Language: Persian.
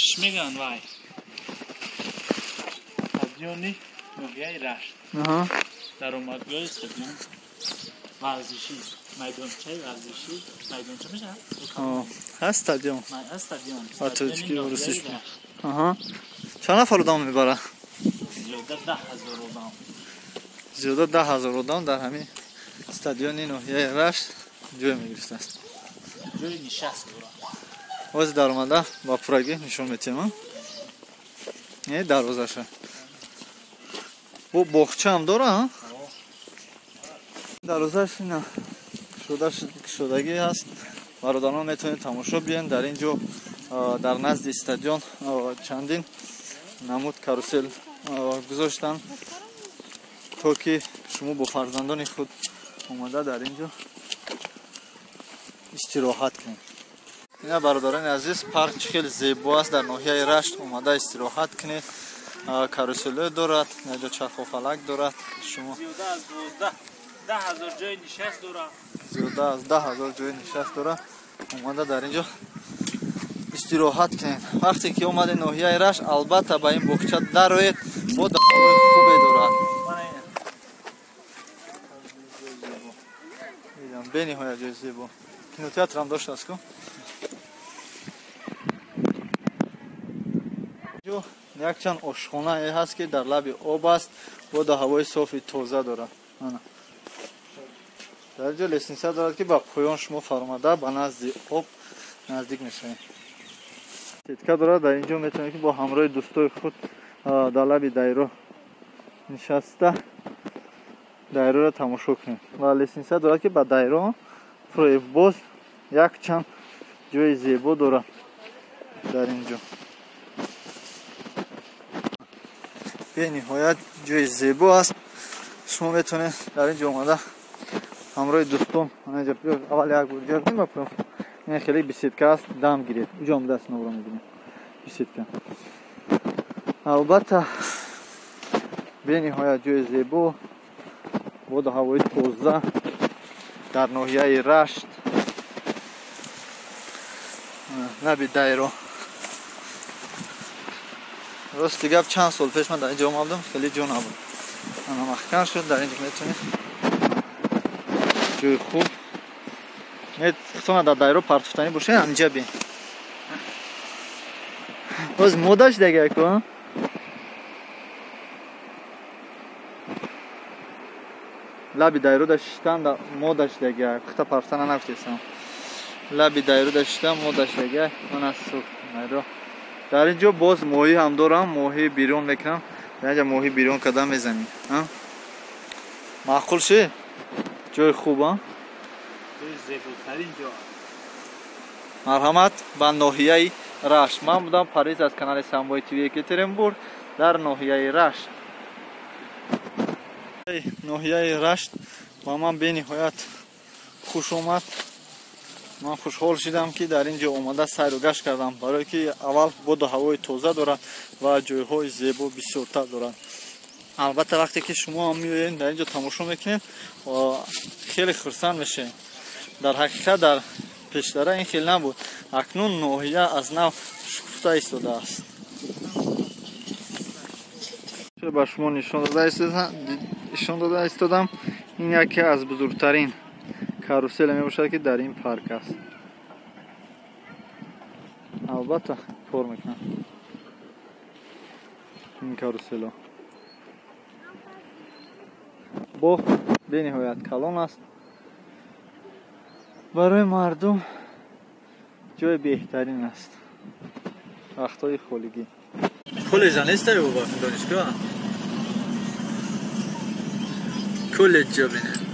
چی میگن وای استادیونی نوحیه رشت در اومدگاه استادیون ورزشی میدانچه ورزشی میدانچه میشه هست استادیون استادیون آتلتیکی روسیش چند نفر آدم میبره زیاده 10,000 آدم زیاده 10,000 آدم در همین استادیون نوحیه رشت جای میگیرند جای نشست داره از در اومده با پورگی نشون میتیم این دروازشه و باغچه هم داره دروازش اینا شدگی هست برادران میتونید تماشا بیان در اینجا در نزد استادیون چندین نمود کاروسل گذاشتن تا که شما با فرزندان خود اومده در اینجا استراحت کنید. اینا برادران عزیز پارک خیلی زیبا است در ناحیه رشت اومده استراحت کنید کاروسل دارد اینجا چرخ و فلک دارد شما زیاده از 10,000 جای نشست داره زیاده از 10,000 جای نشست داره اومده در اینجا استراحت کنید وقتی که اومده ناحیه رشت البته با این باغچه دروید با هوای خوبی دارد بینی های جای زیبا کینوتئاتر هم داشته است که یک چند آشخانه هست که در لب آب است و هوای صاف تازه دارد در اینجا لیسنسه دارد که با پایان شما فرماده به نزد آب نزدیک میشوید تیتکه دارد در اینجا میتونید که با همراه دوستای خود در لب دایره نشسته دایره را تماشا کنید و لیسنسه دارد که با دایره فرای باز یک چند جای زیبا دارد در اینجا به نهایت جای زیبا است شما میتونید در اینجا اومده همراه دوستان اینجا اول یک بار گردیم بپرم این خیلی بیسیدکه است دم گیرید اینجا هم دست نورا میبینید بیسیدکه البته به نهایت جای زیبا بود هوای تازه در ناحیه رشت لب دایره راستی گپ چند سال پیش من در اینجا اومدم خیلی جا نبود انا محکم شد در اینجا میتونید جای خوب میتونه در دایره پرتفتنی باشه اینجا بین باز مودش دیگه کن لبی دایره داشتن مودش دیگه خطا پرتفتن نفتیسم لبی دایره داشتن مودش دیگه من از سوک دایره در اینجا باز ماهی هم دارم ماهی بیرون میکنم در اینجا ماهی بیرون کدام میزنیم معقول شه جای خوب جای زیباترین جا مرحمت به ناحیه رشت من بودم پریز از کانال سامبای تیوی یکترینبورگ در ناحیه رشت ناحیه رشت و من به نهایت خوش اومد من خوشحال شدم که در اینجا اومده سیر و گشت کردم برای که اول بود هوای تازه دارد و جایهای زیبا بسیارتر دارد البته وقتی که شما هم میایید در اینجا تماشا میکنید و خیلی خرسند میشه در حقیقت در پیشتر این خیلی نبود اکنون ناحیه از نو شکفته ایستاده است به شما نشان داده ایستادم این یکی از بزرگترین کاروسل می باشد که در این پارک است البته کار میکنه این کاروسل ها با به نهایت کلان است برای مردم جای بهترین است وقتهای خالگی کلج نیست داری بابا دانشگاه کلج جا بینه